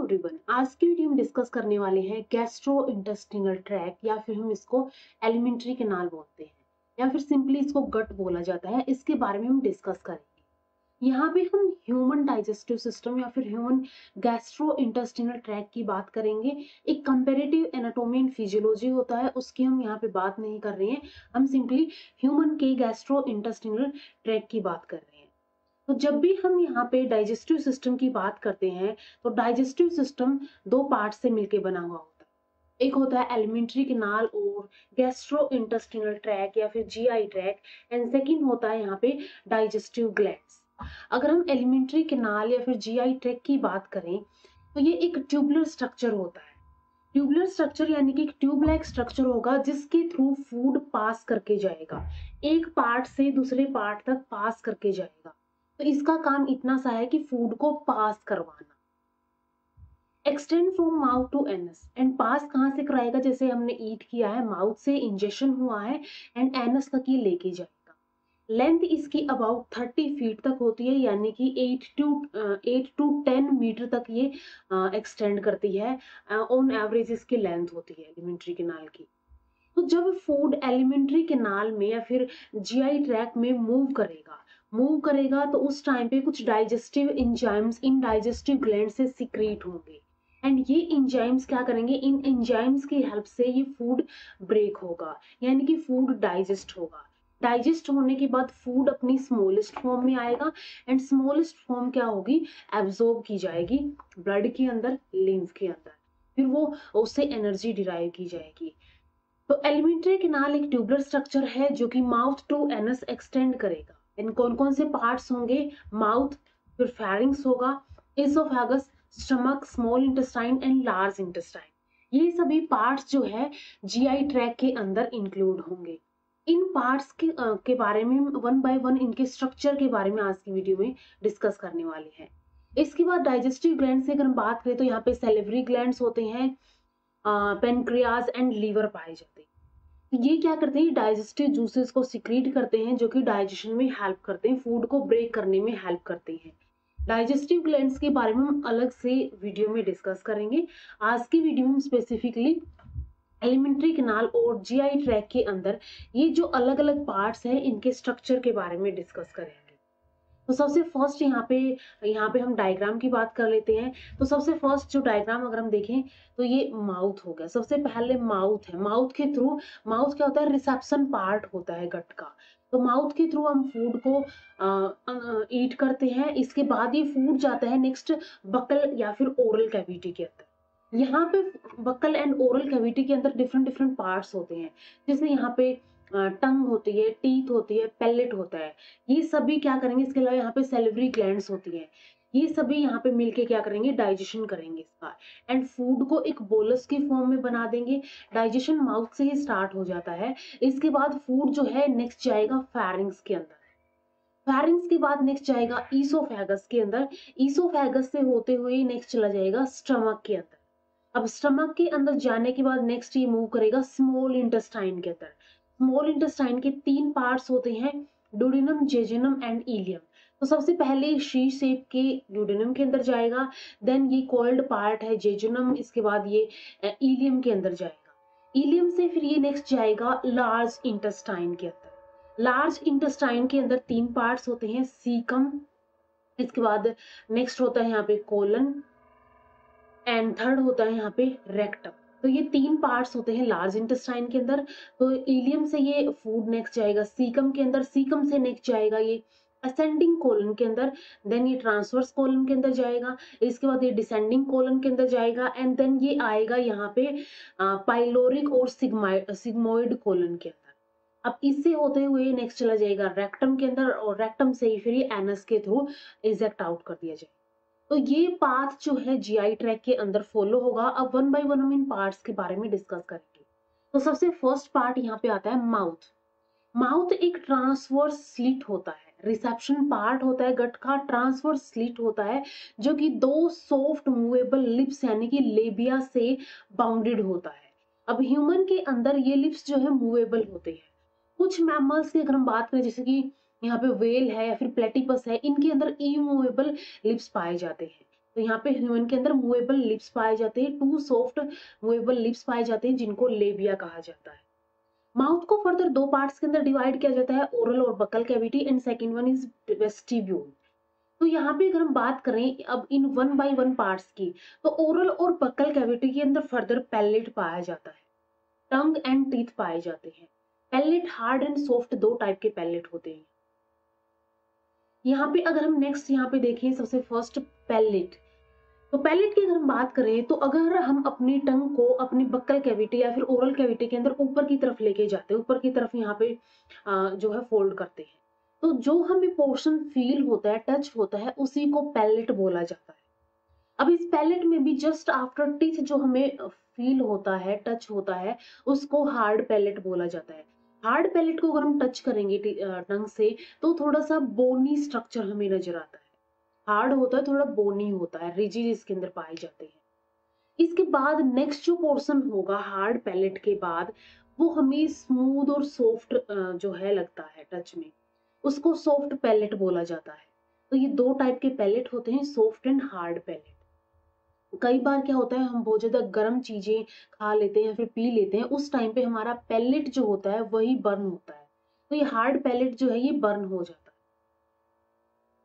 Everyone, आज की video में डिस्कस करने वाले हैं गैस्ट्रो इंटेस्टिनल ट्रैक या फिर हम इसको एलिमेंट्री कैनाल बोलते हैं या फिर सिंपली इसको गट बोला जाता है। इसके बारे में हम डिस्कस करेंगे। यहाँ पे हम ह्यूमन डाइजेस्टिव सिस्टम या फिर ह्यूमन गैस्ट्रो इंटेस्टिनल ट्रैक की बात करेंगे। एक कंपेरेटिव एनाटॉमी एंड फिजियोलॉजी होता है, उसकी हम यहाँ पे बात नहीं कर रहे हैं। हम सिंपली ह्यूमन के गैस्ट्रो इंटेस्टिनल ट्रैक की बात कर रहे हैं। तो जब भी हम यहाँ पे डाइजेस्टिव सिस्टम की बात करते हैं तो डाइजेस्टिव सिस्टम दो पार्ट से मिलके बना हुआ होता है। एक होता है एलिमेंट्री कैनाल और गैस्ट्रो इंटेस्टिनल ट्रैक या फिर जीआई ट्रैक, एंड सेकंड होता है यहाँ पे डाइजेस्टिव ग्लैंड्स। अगर हम एलिमेंट्री कैनाल या फिर जीआई ट्रैक की बात करें तो ये एक ट्यूबुलर स्ट्रक्चर होता है। ट्यूबुलर स्ट्रक्चर यानी कि एक ट्यूब लाइक स्ट्रक्चर होगा जिसके थ्रू फूड पास करके जाएगा, एक पार्ट से दूसरे पार्ट तक पास करके जाएगा। तो इसका काम इतना सा है कि फूड को पास करवाना। Extend from mouth to anus, and pass कहाँ से कराएगा? जैसे हमने ईट किया है, माउथ से इंजेक्शन हुआ है एंड एनस तक ये लेके जाएगा। लेंथ इसकी अबाउट 30 फीट तक होती है, यानी कि 8 to 10 मीटर तक ये एक्सटेंड करती है। ऑन एवरेज इसकी लेंथ होती है एलिमेंट्री कैनाल की। तो जब फूड एलिमेंट्री कैनाल में या फिर जीआई ट्रैक में मूव करेगा तो उस टाइम पे कुछ डाइजेस्टिव एंजाइम्स इन डाइजेस्टिव ग्लैंड से सीक्रेट होंगे, एंड ये एंजाइम्स क्या करेंगे? इन एंजाइम्स की हेल्प से ये फूड ब्रेक होगा, यानी कि फूड डाइजेस्ट होगा। डाइजेस्ट होने के बाद फूड अपनी स्मॉलेस्ट फॉर्म में आएगा, एंड स्मॉलेस्ट फॉर्म क्या होगी? एब्जॉर्ब की जाएगी ब्लड के अंदर, लिम्फ के अंदर, फिर वो उससे एनर्जी डिराइव की जाएगी। तो एलिमेंट्री कैनाल एक ट्यूबुलर स्ट्रक्चर है जो कि माउथ टू एनस एक्सटेंड करेगा। इन कौन कौन से पार्ट्स होंगे? माउथ, फिर फेरिंग्स होगा, oesophagus, stomach, small intestine and large intestine. ये सभी पार्ट्स जो है जीआई ट्रैक के अंदर इंक्लूड होंगे। इन पार्ट्स के बारे में वन बाय वन इनके स्ट्रक्चर के बारे में आज की वीडियो में डिस्कस करने वाले हैं। इसके बाद डाइजेस्टिव ग्लैंड से अगर हम बात करें तो यहाँ पे सेलिवरी ग्लैंड्स होते हैं, पेनक्रियाज एंड लीवर पाए जाते हैं। ये क्या करते हैं? डाइजेस्टिव जूसेस को सिक्रीट करते हैं जो कि डाइजेशन में हेल्प करते हैं, फूड को ब्रेक करने में हेल्प करते हैं। डाइजेस्टिव ग्लैंड्स के बारे में हम अलग से वीडियो में डिस्कस करेंगे। आज की वीडियो में स्पेसिफिकली एलिमेंट्री कैनाल और जीआई ट्रैक के अंदर ये जो अलग अलग पार्ट्स हैं इनके स्ट्रक्चर के बारे में डिस्कस करेंगे। तो सबसे फर्स्ट यहाँ पे हम डायग्राम की बात कर लेते हैं। तो सबसे फर्स्ट जो डायग्राम अगर हम देखें तो ये माउथ हो गया। सबसे पहले माउथ है, माउथ के थ्रू, माउथ क्या होता है? रिसेप्शन पार्ट होता है गट का। तो माउथ के थ्रू हम फूड को ईट करते हैं। इसके बाद ये फूड जाता है नेक्स्ट बकल या फिर ओरल कैविटी के अंदर। यहाँ पे बकल एंड ओरल कैविटी के अंदर डिफरेंट डिफरेंट पार्ट्स होते हैं, जैसे यहाँ पे टंग होती है, टीथ होती है, पैलेट होता है। ये सभी क्या करेंगे? इसके अलावा यहाँ पे सेलिवरी ग्लैंड्स होती है। ये सभी यहाँ पे मिलके क्या करेंगे? डाइजेशन करेंगे इसका, एंड फूड को एक बोलस की फॉर्म में बना देंगे। डाइजेशन माउथ से ही स्टार्ट हो जाता है। इसके बाद फूड जो है नेक्स्ट जाएगा फेरिंग्स के अंदर। फेरिंग्स के बाद नेक्स्ट जाएगा ईसोफेगस के अंदर। ईसोफेगस से होते हुए नेक्स्ट चला जाएगा स्टमक के अंदर। अब स्टमक के अंदर जाने के बाद नेक्स्ट ये मूव करेगा स्मॉल इंटेस्टाइन के अंदर। स्मॉल इंटेस्टाइन के 3 पार्ट्स होते हैं, ड्यूडेनम, जेजुनम एंड इलियम। तो सबसे पहले शी शेप के ड्यूडेनम के अंदर जाएगा, देन ये कॉल्ड पार्ट है जेजुनम, इसके बाद ये इलियम के अंदर जाएगा। इलियम से फिर ये नेक्स्ट जाएगा लार्ज इंटेस्टाइन के अंदर। लार्ज इंटेस्टाइन के अंदर 3 पार्ट्स होते हैं, सीकम, इसके बाद नेक्स्ट होता है यहाँ पे कोलन, एंड थर्ड होता है यहाँ पे रेक्टम। तो ये 3 पार्ट्स होते हैं लार्ज इंटेस्टाइन के अंदर। तो इलियम से ये फूड नेक्स्ट जाएगा सीकम के अंदर, सीकम से नेक्स्ट जाएगा ये असेंडिंग कोलन के अंदर, देन ये ट्रांसवर्स कोलन के अंदर जाएगा, इसके बाद ये डिसेंडिंग कोलन के अंदर जाएगा, एंड देन ये आएगा यहाँ पे पाइलोरिक और सिग्मोइड कोलन के अंदर। अब इससे होते हुए नेक्स्ट चला जाएगा रेक्टम के अंदर, और रेक्टम से ही फिर ये एनस के थ्रू इजेक्ट आउट कर दिया जाएगा। तो ये पाथ जो है जीआई ट्रैक के अंदर फॉलो होगा। अब वन बाय वन हम इन पार्ट्स के बारे में डिस्कस करेंगे। तो सबसे फर्स्ट पार्ट यहाँ पे आता है माउथ। माउथ एक ट्रांसवर्स स्लिट होता है, रिसेप्शन पार्ट होता है गट का, ट्रांसवर्स स्लिट होता है जो कि 2 सॉफ्ट मूवेबल लिप्स यानी कि लेबिया से बाउंडेड होता है। अब ह्यूमन के अंदर ये लिप्स जो है मूवेबल होते हैं। कुछ मैमल्स की अगर हम बात करें, जैसे कि यहाँ पे वेल है या फिर प्लेटिपस है, इनके अंदर इमूवेबल लिप्स पाए जाते हैं। तो यहाँ पे ह्यूमन के अंदर मूवेबल लिप्स पाए जाते हैं, 2 सॉफ्ट मूवेबल लिप्स पाए जाते हैं जिनको लेबिया कहा जाता है। माउथ को फर्दर 2 पार्ट्स के अंदर डिवाइड किया जाता है, ओरल और buccal cavity, and second one is vestibule. तो यहाँ पे अगर हम बात करें अब इन 1 बाय 1 पार्ट्स की, तो ओरल और बकल कैविटी के अंदर फर्दर पैलेट पाया जाता है, टंग एंड टीथ पाए जाते हैं। Palate hard and soft 2 type के पैलेट होते हैं। यहाँ पे अगर हम नेक्स्ट यहाँ पे देखें, सबसे फर्स्ट पैलेट। तो पैलेट की अगर हम बात करें, तो अगर हम अपनी टंग को अपनी बक्कल कैविटी या फिर ओरल कैविटी के अंदर ऊपर की तरफ लेके जाते हैं, ऊपर की तरफ यहाँ पे जो है फोल्ड करते हैं, तो जो हमें पोर्शन फील होता है, टच होता है, उसी को पैलेट बोला जाता है। अब इस पैलेट में भी जस्ट आफ्टर टीथ जो हमें फील होता है, टच होता है, उसको हार्ड पैलेट बोला जाता है। हार्ड पैलेट को अगर हम टच करेंगे टंग से, तो थोड़ा सा बोनी स्ट्रक्चर हमें नजर आता है। हार्ड होता है, थोड़ा बोनी होता है, रिजिड इसके अंदर पाए जाते हैं। इसके बाद नेक्स्ट जो पोर्शन होगा हार्ड पैलेट के बाद, वो हमें स्मूथ और सॉफ्ट जो है लगता है टच में, उसको सॉफ्ट पैलेट बोला जाता है। तो ये 2 टाइप के पैलेट होते हैं, सॉफ्ट एंड हार्ड पैलेट। कई बार क्या होता है, हम बहुत ज्यादा गर्म चीजें खा लेते हैं या फिर पी लेते हैं, उस टाइम पे हमारा पैलेट जो होता है वही बर्न होता है, तो ये हार्ड पैलेट जो है ये बर्न हो जाता है।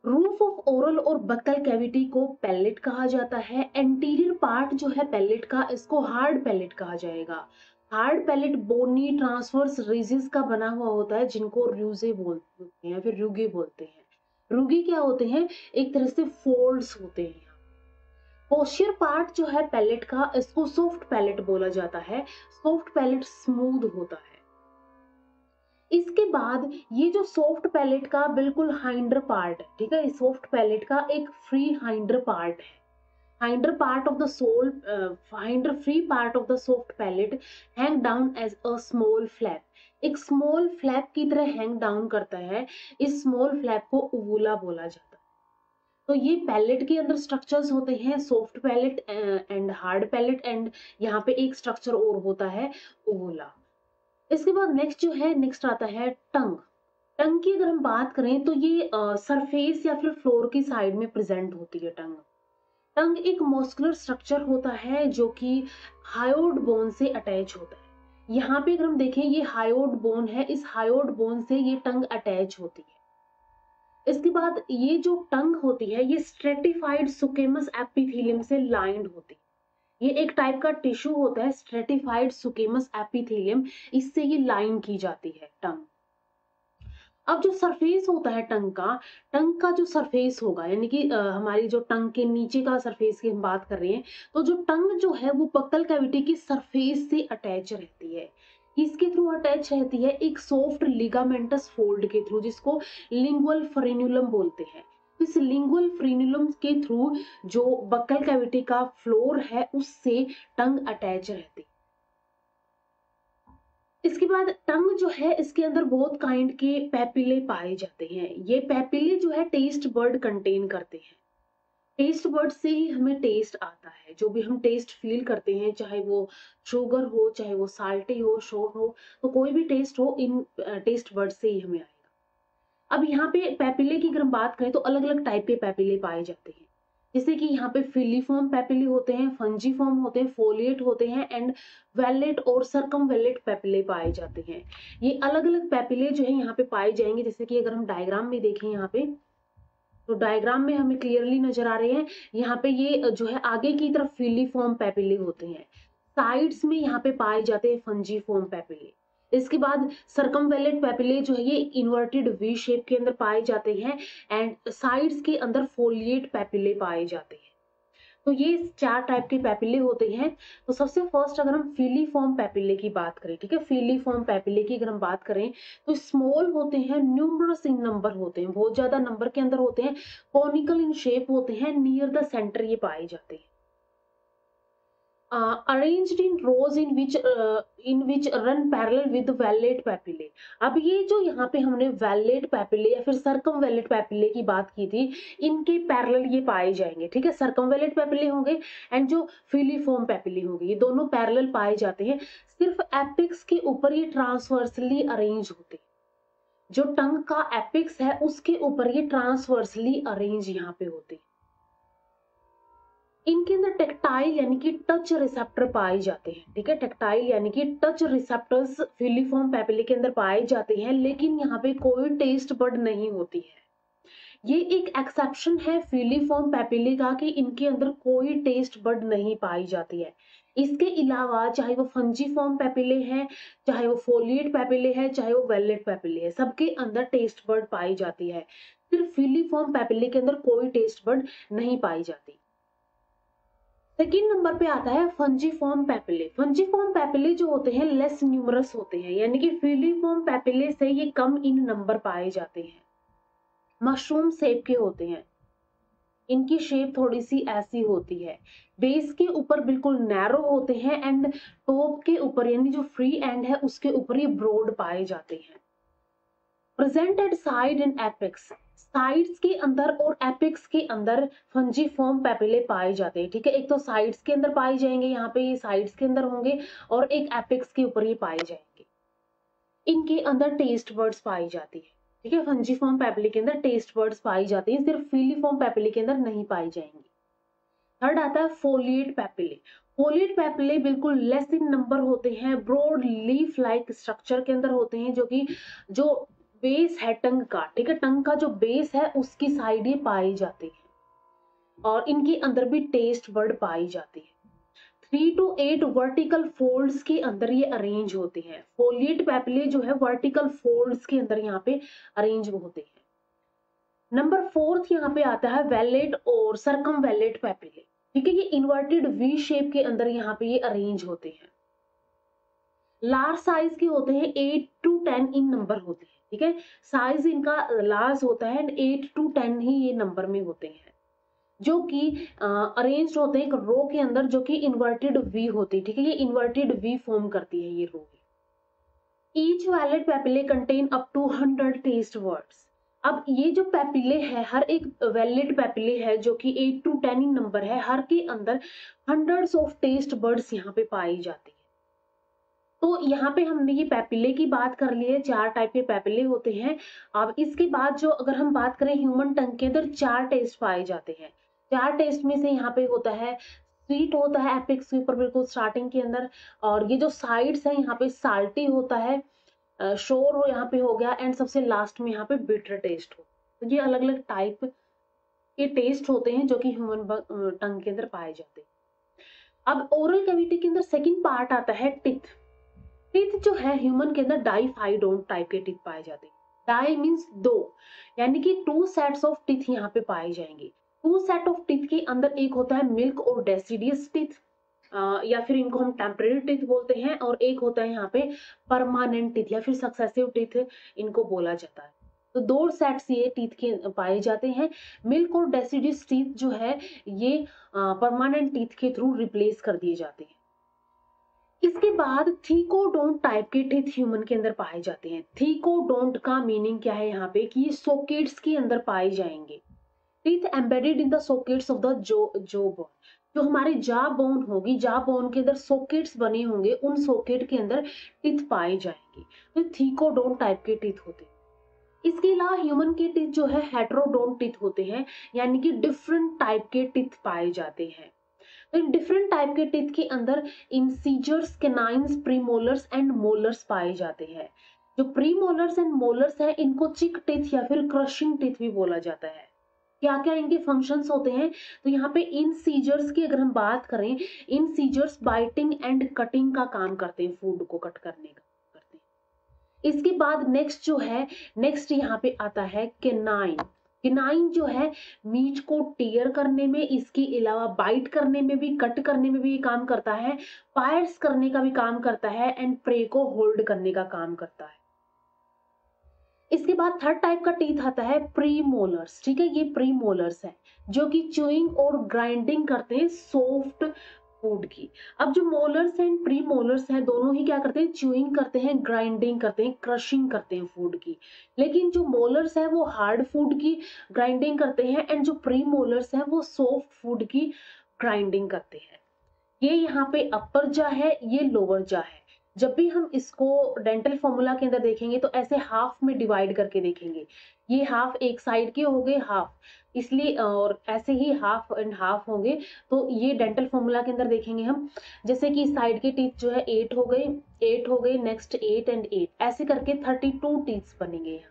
रूफ ऑफ ओरल और बक्कल कैविटी को पैलेट कहा जाता है। एंटीरियर पार्ट जो है पैलेट का, इसको हार्ड पैलेट कहा जाएगा। हार्ड पैलेट बोनी ट्रांसवर्स रिजेस का बना हुआ होता है, जिनको रूजे बोलते हैं या फिर रूगे बोलते हैं। रूगे क्या होते हैं, एक तरह से फोल्ड्स होते हैं। पोस्चर पार्ट जो है पैलेट का, इसको सॉफ्ट पैलेट बोला जाता है। सॉफ्ट पैलेट स्मूथ होता है। इसके बाद ये जो सॉफ्ट पैलेट का बिल्कुल हाइंडर पार्ट है, ठीक है, सॉफ्ट पैलेट का एक फ्री हाइंडर पार्ट है। Hinder part of the sole, hinder free part of the soft palate hang down as a small flap. एक स्मॉल फ्लैप की तरह हैंग डाउन करता है। इस स्मॉल फ्लैप को उवुला बोला जाता है। तो ये पैलेट के अंदर स्ट्रक्चर्स होते हैं, soft palate and hard palate, and यहाँ पे एक स्ट्रक्चर और होता है उवुला। इसके बाद नेक्स्ट जो है, नेक्स्ट आता है टंग। टंग की अगर हम बात करें, तो ये सरफेस या फिर फ्लोर की साइड में प्रेजेंट होती है टंग। टंग एक मस्कुलर स्ट्रक्चर होता है जो कि हायोड बोन से अटैच होता है। यहाँ पे अगर हम देखें, ये हायोड बोन है, इस हायोड बोन से ये टंग अटैच होती है। इसके बाद ये जो टंग होती है, ये स्ट्रेटिफाइड सुकेमस एपिथेलियम से लाइंड होती है। ये एक टाइप का टिश्यू होता है, स्ट्रेटिफाइड सुकेमस एपिथेलियम, इससे ये लाइन की जाती है टंग। अब जो सरफेस होता है टंग का जो सरफेस होगा, यानी कि हमारी जो टंग के नीचे का सरफेस की हम बात कर रहे हैं, तो जो टंग जो है वो बक्कल कैविटी की सरफेस से अटैच रहती है। किसके थ्रू अटैच रहती है, एक सॉफ्ट लिगामेंटस फोल्ड के थ्रू, जिसको लिंगुअल फ्रेन्यूलम बोलते हैं। इस लिंगुअल फ्रेन्यूलम के थ्रू जो बक्कल कैविटी का फ्लोर है, उससे टंग अटैच रहती है। इसके बाद टंग जो है, इसके अंदर बहुत काइंड के पैपिले पाए जाते हैं। ये पैपिले जो है टेस्ट बर्ड कंटेन करते हैं। टेस्ट बर्ड से ही हमें टेस्ट आता है, जो भी हम टेस्ट फील करते हैं, चाहे वो शुगर हो, चाहे वो साल्टी हो, शोर हो, तो कोई भी टेस्ट हो, इन टेस्ट बर्ड से ही हमें आएगा। अब यहाँ पे पैपिले की अगर हम बात करें, तो अलग अलग टाइप के पैपिले पाए जाते हैं। जैसे कि यहाँ पे फिलीफॉर्म पैपिले होते हैं, फंजीफॉर्म होते हैं, फोलिएट होते हैं, एंड वेलेट और सर्कमवेलेट पैपिले पाए जाते हैं। ये अलग अलग पैपिले जो है यहाँ पे पाए जाएंगे। जैसे कि अगर हम डायग्राम में देखें यहाँ पे, तो डायग्राम में हमें क्लियरली नजर आ रहे हैं। यहाँ पे ये जो है आगे की तरफ फिलीफॉर्म पैपिले होते हैं, साइड्स में यहाँ पे पाए जाते हैं फंजीफॉर्म पैपिले। इसके बाद सर्कमवेलेट पैपिले जो है, ये इन्वर्टेड वी शेप के अंदर पाए जाते हैं, एंड साइड्स के अंदर फोलिएट पैपिले पाए जाते हैं। तो ये 4 टाइप के पैपिले होते हैं। तो सबसे फर्स्ट अगर हम फिलीफॉर्म पैपिले की बात करें, ठीक है, फिलीफॉर्म पैपिले की अगर हम बात करें, तो स्मॉल होते हैं, न्यूमरस इन नंबर होते हैं, बहुत ज्यादा नंबर के अंदर होते हैं, कॉनिकल इन शेप होते हैं, नियर द सेंटर ये पाए जाते हैं। Arranged in rows in which run parallel with vallate papillae. अब ये जो यहाँ पे हमने वेलेट पैपिले या फिर सर्कमवेलेट पैपिले की बात की थी, इनके पैरेलल ये पाए जाएंगे, ठीक है। सर्कमवेलेट पैपिले होंगे एंड जो फिलीफॉर्म पैपिले होंगे, ये दोनों पैरेलल पाए जाते हैं। सिर्फ एपिक्स के ऊपर ये ट्रांसवर्सली अरेंज होते हैं। जो टंग का एपिक्स है, उसके ऊपर ये ट्रांसवर्सली अरेंज यहाँ पे होते हैं। इनके अंदर टेक्टाइल यानी कि टच रिसेप्टर पाए जाते हैं, ठीक है। टेक्टाइल यानी कि टच रिसेप्टर्स फिलीफॉर्म पैपिले के अंदर पाए जाते हैं, लेकिन यहाँ पे कोई टेस्ट बड नहीं होती है। ये एक एक्सेप्शन है फिलीफॉर्म पैपिले का कि इनके अंदर कोई टेस्ट बड नहीं पाई जाती है। इसके अलावा चाहे वो फंजीफॉर्म पैपिले हैं, चाहे वो फोलिएट पैपिले हैं, चाहे वो वेलेट पैपिले है, सबके अंदर टेस्ट बड पाई जाती है। सिर्फ फिलीफॉर्म पैपिले के अंदर कोई टेस्ट बड नहीं पाई जाती। सेकेंड नंबर पे आता है फंजीफॉर्म पैपिले। फंजीफॉर्म पैपिले जो होते हैं लेस न्यूमरस होते हैं, यानी कि फिलीफॉर्म पैपिले से ये कम इन नंबर पाए जाते हैं। मशरूम शेप के होते हैं, इनकी शेप थोड़ी सी ऐसी होती है। बेस के ऊपर बिल्कुल नैरो होते हैं एंड टॉप के ऊपर यानी जो फ्री एंड है उसके ऊपर ये ब्रॉड पाए जाते हैं। Presented side and apex, sides के अंदर और एपेक्स के अंदर फंजीफॉर्म पैपिले पाए जाते हैं, ठीक है। एक तो साइड्स के अंदर पाए जाएंगे, यहाँ पे ये साइड्स के अंदर होंगे, और एक एपेक्स के ऊपर ये पाए जाएंगे। इनके अंदर टेस्ट बर्ड्स पाई जाती है, ठीक है। फंजीफॉर्म पैपिले के अंदर टेस्ट बर्ड्स पाई जाती है, सिर्फ फिलीफॉर्म पैपिले के अंदर नहीं पाई जाएंगी। थर्ड आता है फोलिएट पैपिले। फोलिएट पैपिले बिल्कुल लेस इन नंबर होते हैं, ब्रॉड लीफ लाइक स्ट्रक्चर के अंदर होते हैं, जो बेस है टंग का, ठीक है, टंग का जो बेस है उसकी साइड ये पाई जाती है, और इनके अंदर भी टेस्ट बर्ड पाई जाती है। 3 to 8 वर्टिकल फोल्ड्स के अंदर ये अरेंज होते हैं। फोलिएट पैपिले जो है वर्टिकल फोल्ड्स के अंदर यहाँ पे अरेंज होते हैं। नंबर 4 यहाँ पे आता है वेलेट और सरकम वेलेट पैपिले, ठीक है। ये इन्वर्टेड वी शेप के अंदर यहाँ पे ये अरेंज होते हैं। लार्ज साइज के होते हैं, 8 to 10 इन नंबर होते हैं, ठीक है। साइज इनका लार्ज होता है एंड 8 to 10 ही ये नंबर में होते हैं, जो कि अरेंज होते हैं एक रो के अंदर, जो कि इन्वर्टेड वी होती है, ठीक है। ये इन्वर्टेड वी फॉर्म करती है ये row. Each vallate papillae contain up to 100 taste buds. अब ये जो पैपिले है, हर एक वैलिड पैपिले है जो कि 8 to 10 इन नंबर है, हर के अंदर हंड्रेड्स ऑफ टेस्ट बर्ड्स यहाँ पे पाई जाती है। तो यहाँ पे हमने ये पैपिले की बात कर ली है, 4 टाइप के पैपिले होते हैं। अब इसके बाद जो अगर हम बात करें ह्यूमन टंग के अंदर 4 टेस्ट पाए जाते हैं। 4 टेस्ट में से यहाँ पे होता है स्वीट होता है एपेक्स के ऊपर बिल्कुल स्टार्टिंग के अंदर, और ये जो साइड्स है यहाँ पे साल्टी होता है, शोर हो यहाँ पे हो गया, एंड सबसे लास्ट में यहाँ पे बिटर टेस्ट हो। तो ये अलग अलग टाइप के टेस्ट होते हैं जो कि ह्यूमन टंग के अंदर पाए जाते हैं। अब ओरल कैविटी के अंदर सेकंड पार्ट आता है टिथ। टिथ जो है ह्यूमन के अंदर डाइफाइडोंट टाइप के टिथ पाए जाते हैं। डाई मीन्स 2, यानी कि 2 सेट्स ऑफ टिथ यहाँ पे पाए जाएंगे। 2 सेट ऑफ टिथ के अंदर एक होता है मिल्क और डेसिडियस टिथ, या फिर इनको हम टेम्परेरी टिथ बोलते हैं, और एक होता है यहाँ पे परमानेंट टिथ या फिर सक्सेसिव टिथ इनको बोला जाता है। तो 2 सेट्स ये टीथ के पाए जाते हैं। मिल्क और डेसिडियस टीथ जो है ये परमानेंट टीथ के थ्रू रिप्लेस कर दिए जाते हैं। इसके बाद थीकोडोंट टाइप के टीथ ह्यूमन के अंदर पाए जाते हैं। थीकोडोंट का मीनिंग क्या है यहाँ पे कि ये सॉकेट्स के अंदर पाए जाएंगे। Teeth embedded in the sockets of the जो बोन, जो हमारे जा बोन होगी, जा बोन के अंदर सॉकेट्स बने होंगे, उन सॉकेट के अंदर टीथ पाए जाएंगे। तो थीकोडोंट टाइप के टीथ होते हैं। इसके अलावा ह्यूमन के टीथ जो है हेटेरोडोंट टीथ होते हैं, यानी कि डिफरेंट टाइप के टीथ पाए जाते हैं। तो इन डिफरेंट टाइप के टीथ के अंदर incisors, canines, premolars and molars पाए जाते हैं। जो प्रीमोलर्स एंड मोलर्स हैं इनको चिक टीथ या फिर क्रशिंग टीथ भी बोला जाता है। क्या क्या इनके फंक्शंस होते हैं, तो यहाँ पे इंसीजर्स की अगर हम बात करें, इंसीजर्स बाइटिंग एंड कटिंग का काम करते हैं, फूड को कट करने का करते हैं। इसके बाद नेक्स्ट यहाँ पे आता है केनाइन। केनाइन जो है मीट को टीयर करने में, इसके अलावा बाइट करने में भी, कट करने में भी ये काम करता है, पायर्स करने का भी काम करता है, एंड प्रे को होल्ड करने का काम करता है। इसके बाद थर्ड टाइप का टीथ आता है प्रीमोलर्स, ठीक है। ये प्रीमोलर्स है जो कि च्यूइंग और ग्राइंडिंग करते हैं सॉफ्ट फूड की। अब जो मोलर्स एंड प्रीमोलर्स हैं दोनों ही क्या करते हैं, च्यूइंग करते हैं, ग्राइंडिंग करते हैं, क्रशिंग करते हैं फूड की। लेकिन जो मोलर्स है वो हार्ड फूड की ग्राइंडिंग करते हैं, एंड जो प्रीमोलर्स है वो सॉफ्ट फूड की ग्राइंडिंग करते हैं। ये यहाँ पे अपर जा है, ये लोअर जा है। जब भी हम इसको डेंटल फॉर्मूला के अंदर देखेंगे तो ऐसे हाफ में डिवाइड करके देखेंगे। ये हाफ एक साइड के हो गए हाफ, इसलिए और ऐसे ही हाफ एंड हाफ होंगे। तो ये डेंटल फॉर्मूला के अंदर देखेंगे हम, जैसे कि साइड के टीथ जो है 8 हो गए, 8 हो गए, नेक्स्ट 8 एंड 8, ऐसे करके 32 टीथ बनेंगे यहाँ पे।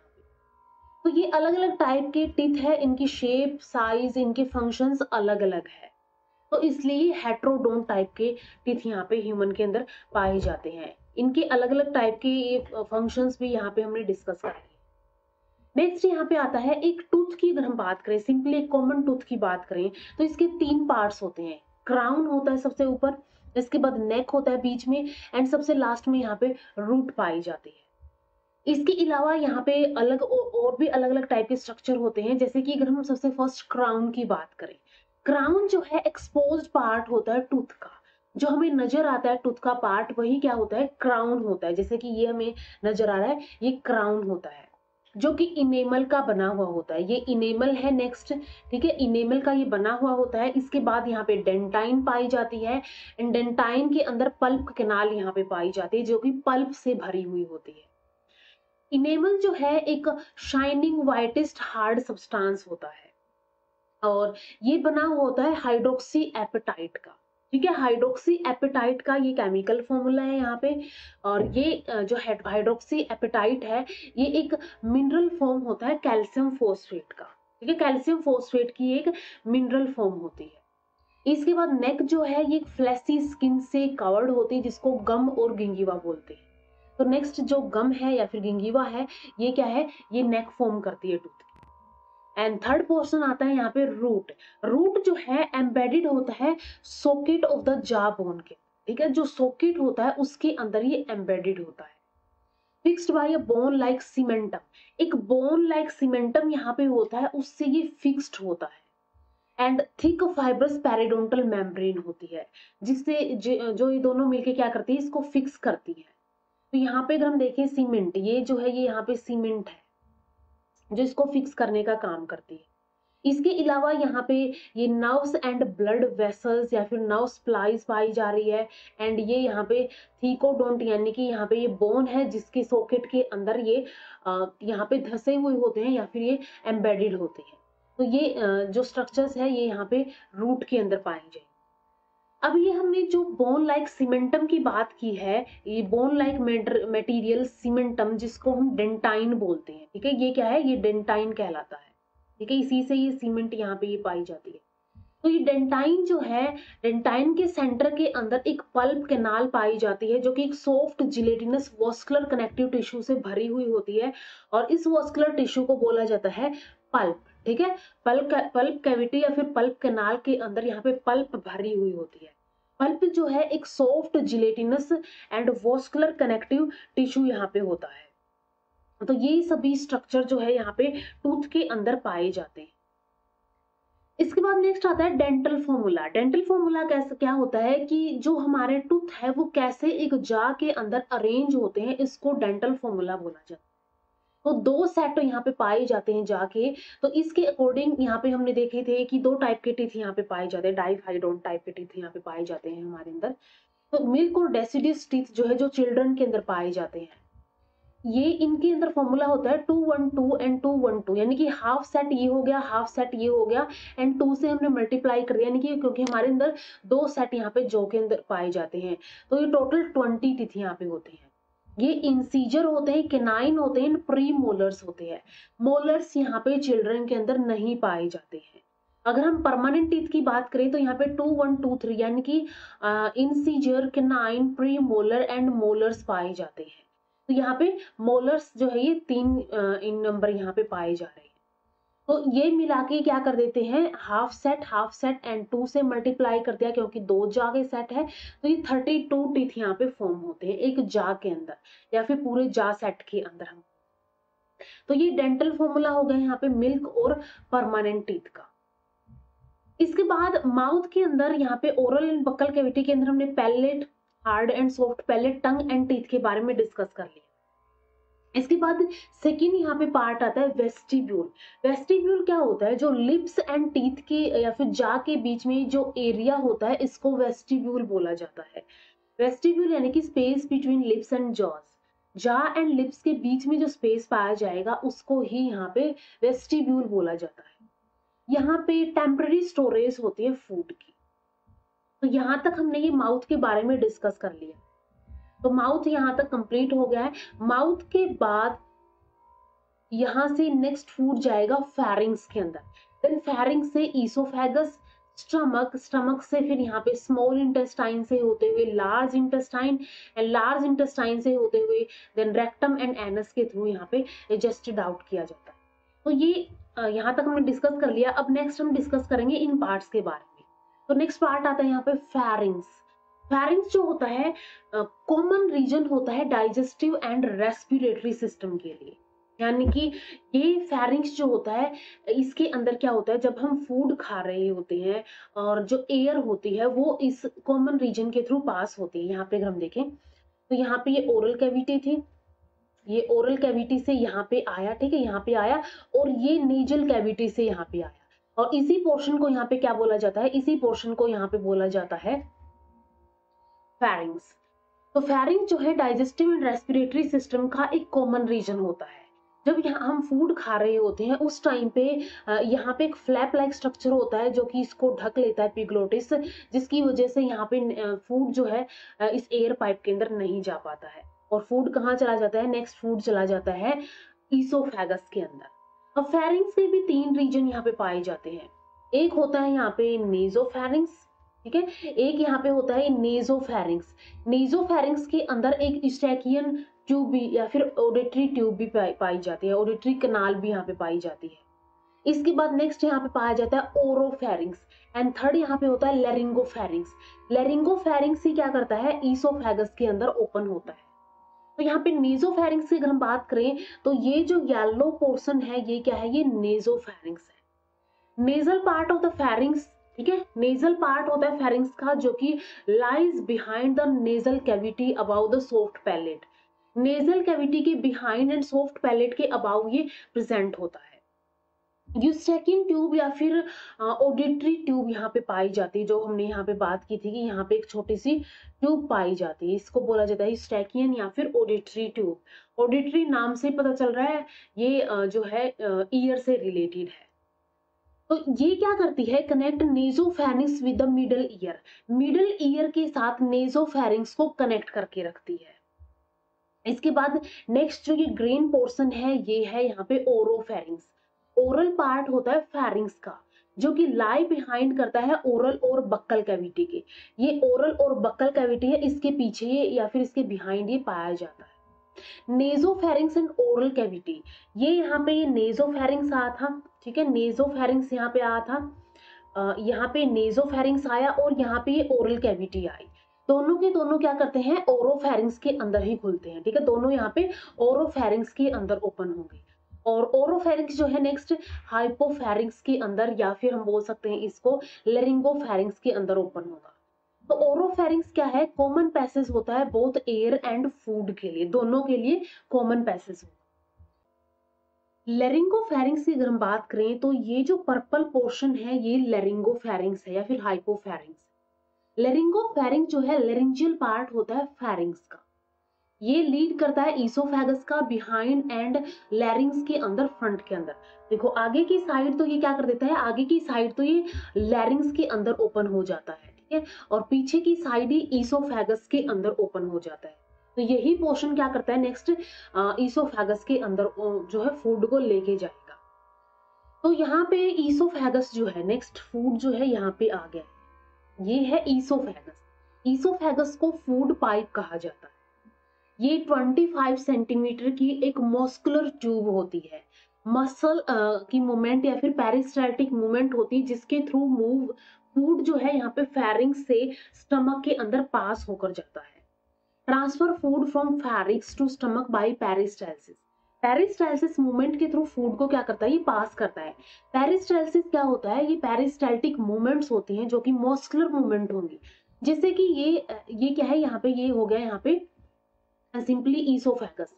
तो ये अलग अलग टाइप के टीथ है, इनकी शेप, साइज, इनके फंक्शंस अलग अलग है। तो इसलिए हेट्रोडोंट टाइप के टीथ यहाँ पे ह्यूमन के अंदर पाए जाते हैं। इनके अलग अलग टाइप के ये फंक्शंस भी यहाँ पे हमने डिस्कस कर लिए। नेक्स्ट यहाँ पे आता है एक टूथ की, अगर हम बात करें सिंपली एक कॉमन टूथ की बात करें तो इसके 3 पार्ट्स होते हैं। क्राउन होता है सबसे ऊपर, इसके बाद नेक होता है बीच में, एंड सबसे लास्ट में यहाँ पे रूट पाई जाती है। इसके अलावा यहाँ पे अलग और भी अलग अलग टाइप के स्ट्रक्चर होते हैं। जैसे कि अगर हम सबसे फर्स्ट क्राउन की बात करें, क्राउन जो है एक्सपोज्ड पार्ट होता है टूथ का, जो हमें नजर आता है टूथ का पार्ट, वही क्या होता है, क्राउन होता है। जैसे कि ये हमें नजर आ रहा है, ये क्राउन होता है, जो कि इनेमल का बना हुआ होता है। ये इनेमल है नेक्स्ट, ठीक है, इनेमल का ये बना हुआ होता है। इसके बाद यहाँ पे डेंटाइन पाई जाती है, एंड डेंटाइन के अंदर पल्प कैनाल यहाँ पे पाई जाती है, जो कि पल्प से भरी हुई होती है। इनेमल जो है एक शाइनिंग व्हाइटिस्ट हार्ड सब्सटेंस होता है, और ये बना हुआ होता है हाइड्रोक्सी एपेटाइट का, ठीक है। हाइड्रोक्सी एपेटाइट का ये केमिकल फॉर्मूला है यहाँ पे। और ये जो हाइड्रोक्सी एपेटाइट है, ये एक मिनरल फॉर्म होता है कैल्शियम फोस्फेट का, ठीक है। कैल्शियम फोस्फेट की एक मिनरल फॉर्म होती है। इसके बाद नेक जो है ये फ्लैसी स्किन से कवर्ड होती है, जिसको गम और गिंगीवा बोलते हैं। तो नेक्स्ट जो गम है या फिर गिंगीवा है, ये क्या है, ये नेक फॉर्म करती है टूथ की। एंड थर्ड पोर्शन आता है यहाँ पे रूट। रूट जो है एम्बेडेड होता है सॉकेट ऑफ द जा बोन के, ठीक है। जो सॉकेट होता है उसके अंदर ये एम्बेडेड होता है। Fixed by a bone like cementum, एक बोन लाइक सीमेंटम यहाँ पे होता है, उससे ये फिक्स्ड होता है। And thick fibrous periodontal membrane होती है, जिससे जो ये दोनों मिलके क्या करती है, इसको फिक्स करती है। तो यहाँ पे अगर हम देखें सीमेंट, ये जो है ये यहाँ पे सीमेंट है जो इसको फिक्स करने का काम करती है। इसके अलावा यहाँ पे ये नर्व्स एंड ब्लड वेसल्स या फिर नर्व सप्लाईज पाई जा रही है। एंड ये यहाँ पे थीकोडोंट, यानी कि यहाँ पे ये बोन है जिसके सॉकेट के अंदर ये यहाँ पे धसे हुए होते हैं या फिर ये एम्बेडेड होते हैं। तो ये जो स्ट्रक्चर्स है ये यहाँ पे रूट के अंदर पाए जाएंगे। अब ये हमने जो बोन लाइक सीमेंटम की बात की है, ये बोन लाइक मटेरियल सीमेंटम, जिसको हम डेंटाइन बोलते हैं, ठीक है। ये क्या है, ये डेंटाइन कहलाता है, ठीक है। इसी से ये सीमेंट यहाँ पे ये पाई जाती है। तो ये डेंटाइन जो है, डेंटाइन के सेंटर के अंदर एक पल्प कैनाल पाई जाती है, जो कि एक soft gelatinous vascular connective tissue से भरी हुई होती है, और इस वॉस्कुलर टिश्यू को बोला जाता है पल्प, ठीक है। पल्प कैविटी या फिर पल्प कैनाल के अंदर यहाँ पे पल्प भरी हुई होती है। पल्प जो है एक soft gelatinous and vascular connective tissue यहाँ पे होता है। तो ये सभी स्ट्रक्चर जो है यहाँ पे टूथ के अंदर पाए जाते हैं। इसके बाद नेक्स्ट आता है डेंटल फॉर्मूला। डेंटल फॉर्मूला कैसे क्या होता है कि जो हमारे टूथ है वो कैसे एक जा के अंदर अरेंज होते हैं, इसको डेंटल फॉर्मूला बोला जाता है। तो 2 सेट यहाँ पे पाए जाते हैं जाके। तो इसके अकॉर्डिंग यहाँ पे हमने देखे थे कि 2 टाइप के टीथ यहाँ पे पाए जाते हैं, डाइफाइडोंट टाइप के टीथ यहाँ पे पाए जाते हैं हमारे अंदर। तो मिल्क और डेसिडियस टीथ जो है जो चिल्ड्रन के अंदर पाए जाते हैं, ये इनके अंदर फॉर्मूला होता है 212 एंड 212, यानी कि हाफ सेट ये हो गया, हाफ सेट ये हो गया, एंड 2 से हमने मल्टीप्लाई कर दिया, यानी कि क्योंकि हमारे अंदर 2 सेट यहाँ पे जो के अंदर पाए जाते हैं, तो ये टोटल 20 टीथ यहाँ पे होते हैं। ये इंसीजर होते हैं, केनाइन होते हैं, प्री मोलर्स होते हैं। मोलर्स यहाँ पे चिल्ड्रन के अंदर नहीं पाए जाते हैं। अगर हम परमानेंट टीथ की बात करें तो यहाँ पे 2 1 2 3 यानी कि incisor, canine, pre molar and molars पाए जाते हैं। तो यहाँ पे मोलर्स जो है ये 3 इन नंबर यहाँ पे पाए जा रहे हैं। तो ये मिला के क्या कर देते हैं, हाफ सेट एंड 2 से मल्टीप्लाई कर दिया, क्योंकि 2 जा के सेट है, तो ये 32 टीथ यहाँ पे फॉर्म होते हैं एक जा के अंदर या फिर पूरे जा सेट के अंदर हम। तो ये डेंटल फॉर्मूला हो गया यहाँ पे मिल्क और परमानेंट टीथ का। इसके बाद माउथ के अंदर यहाँ पे ओरल एंड बक्कल कैविटी के अंदर हमने palate, hard and soft palate, tongue and teeth के बारे में डिस्कस कर लिया। इसके बाद सेकेंड यहाँ पे पार्ट आता है वेस्टिब्यूल। वेस्टिब्यूल क्या होता है, जो लिप्स एंड टीथ के या फिर जा के बीच में जो एरिया होता है, इसको वेस्टिब्यूल बोला जाता है। वेस्टिब्यूल यानी कि space between lips and jaws, जा एंड लिप्स के बीच में जो स्पेस पाया जाएगा उसको ही यहाँ पे वेस्टिब्यूल बोला जाता है। यहाँ पे टेम्पररी स्टोरेज होती है फूड की। तो यहाँ तक हमने ये माउथ के बारे में डिस्कस कर लिया। तो माउथ यहाँ तक कंप्लीट हो गया है। माउथ के बाद यहाँ से नेक्स्ट फूड जाएगा फेरिंग्स के अंदर, देन फेरिंग्स से ईसोफेगस, स्टमक, स्टमक से फिर यहाँ पे स्मॉल इंटेस्टाइन से होते हुए large intestine, and large intestine से होते हुए देन रेक्टम एंड एनस के थ्रू यहाँ पे डाइजेस्टेड आउट किया जाता है। तो ये यहाँ तक हमने डिस्कस कर लिया। अब नेक्स्ट हम डिस्कस करेंगे इन पार्ट्स के बारे में। तो नेक्स्ट पार्ट आता है यहाँ पे फेरिंग्स। फेरिंग्स जो होता है कॉमन रीजन होता है डाइजेस्टिव एंड रेस्पिरेटरी सिस्टम के लिए, यानी कि ये फेरिंग्स जो होता है इसके अंदर क्या होता है, जब हम फूड खा रहे होते हैं और जो एयर होती है वो इस कॉमन रीजन के थ्रू पास होती है। यहाँ पे अगर हम देखें तो यहाँ पे ये ओरल कैविटी थी, ये ओरल कैविटी से यहाँ पे आया, ठीक है, यहाँ पे आया, और ये नेजल कैविटी से यहाँ पे आया, और इसी पोर्शन को यहाँ पे क्या बोला जाता है, इसी पोर्शन को यहाँ पे बोला जाता है फेरिंग्स। तो फेरिंग्स जो है डाइजेस्टिव एंड रेस्पिरेटरी सिस्टम का एक कॉमन रीजन होता है। जब यहाँ हम फूड खा रहे होते हैं उस टाइम पे यहाँ पे एक फ्लैप लाइक स्ट्रक्चर होता है जो कि इसको ढक लेता है एपिग्लोटिस, जिसकी वजह से यहाँ पे फूड जो है इस एयर पाइप के अंदर नहीं जा पाता है, और फूड कहाँ चला जाता है, नेक्स्ट फूड चला जाता है ईसोफेगस के अंदर। अब फेरिंग्स के भी 3 रीजन यहाँ पे पाए जाते हैं। एक होता है यहाँ पे नेजोफेरिंग्स, ठीक है, एक यहाँ पे होता है नेजोफेरिंग्स। नेजोफेरिंग्स के अंदर एक स्टैकियन ट्यूब भी या फिर ऑडिटरी ट्यूब भी पाई जाती है, ऑडिटरी कनाल भी यहाँ पे पाई जाती है। इसके बाद नेक्स्ट यहाँ पे पाया जाता है ओरोफेरिंग्स, एंड थर्ड यहाँ पे होता है लेरिंगोफेरिंग्स। लेरिंगोफेरिंग्स ही क्या करता है, ईसोफेगस के अंदर ओपन होता है। तो यहाँ पे नेजोफेरिंग्स की अगर हम बात करें तो ये जो येलो पोर्शन है ये क्या है, ये नेजोफेरिंग्स है। Nasal part of the pharynx, ठीक है, नेजल पार्ट होता है फेरिंग्स का जो कि lies behind the nasal cavity about the soft palette. Nasal cavity के बिहाइंड एंड सॉफ्ट पैलेट के अबाउ ये प्रेजेंट होता है। यूस्टैकियन ट्यूब या फिर ऑडिटरी ट्यूब यहाँ पे पाई जाती है, जो हमने यहाँ पे बात की थी कि यहाँ पे एक छोटी सी ट्यूब पाई जाती है, इसको बोला जाता है स्टैकियन या फिर ऑडिटरी ट्यूब। ऑडिटरी नाम से पता चल रहा है ये जो है ईयर से रिलेटेड है। तो ये क्या करती है, connect nasopharynx with the middle ear, middle ear के साथ नेजोफेरिंग्स को कनेक्ट करके रखती है। इसके बाद नेक्स्ट जो ये ग्रेन पोर्शन है ये है यहाँ पे ओरोफेरिंग्स। ओरल पार्ट होता है फेरिंग्स का जो कि लाई बिहाइंड करता है ओरल और बक्कल कैविटी के। ये ओरल और बक्कल कैविटी है, इसके पीछे या फिर इसके बिहाइंड ये पाया जाता है। नेजोफेरिंग्स एंड ओरल कैविटी, ये यहाँ पे ये नेजोफेरिंग्स आया था, ठीक है, नेजोफेरिंग्स यहाँ पे आया था, यहाँ पे नेजोफेरिंग्स आया और यहाँ पे ये ओरल कैविटी आई। दोनों के दोनों क्या करते हैं, ओरोफेरिंग्स के अंदर ही खुलते हैं, ठीक है, दोनों यहाँ पे ओरोफेरिंग्स के अंदर ओपन होंगे। और ओरोफेरिंग्स जो है नेक्स्ट हाइपोफेरिंग्स के अंदर या फिर हम बोल सकते हैं इसको लेरिंगोफेरिंग्स के अंदर ओपन होगा। तो ओरोफेरिंग्स क्या है, कॉमन पैसेज होता है बोथ एयर एंड फूड के लिए, दोनों के लिए कॉमन पैसेज होता है। लेरिंगोफेरिंग्स की अगर हम बात करें तो ये जो पर्पल पोर्शन है ये लेरिंगोफेरिंग्स है या फिर हाइपोफेरिंग्स। लेरिंगोफेरिंग जो है लेरिंजियल पार्ट होता है फेरिंग्स का, ये लीड करता है ईसोफेगस का बिहाइंड एंड लैरिंग्स के अंदर फ्रंट के अंदर। देखो आगे की साइड तो ये क्या कर देता है, आगे की साइड तो ये लैरिंग्स के अंदर ओपन हो जाता है, ठीक है, और पीछे की साइड ही ईसोफेगस के अंदर ओपन हो जाता है। तो यही पोर्शन क्या करता है नेक्स्ट ईसोफेगस के अंदर जो है फूड को लेके जाएगा। तो यहाँ पे ईसोफेगस जो है नेक्स्ट फूड जो है यहाँ पे आ गया, ये है ईसोफेगस। ईसोफेगस को फूड पाइप कहा जाता है। ये 25 सेंटीमीटर की एक मस्कुलर ट्यूब होती है, मसल की मूवमेंट या फिर पेरिस्टाल्टिक मूवमेंट होती है जिसके थ्रू मूव फूड जो है यहाँ पे फेरिंग्स से स्टमक के अंदर पास होकर जाता है। Transfer food from pharynx to stomach by peristalsis. Peristalsis movement के थ्रू फूड को क्या करता है, ये पास करता है। पेरिस्टाल्सिस क्या होता है, ये पेरिस्टाल्टिक मूवमेंट्स होती हैं जो कि मस्कुलर मूवमेंट होंगी, जिससे कि ये क्या है यहाँ पे, ये हो गया यहाँ पे सिंपली ईसोफेगस।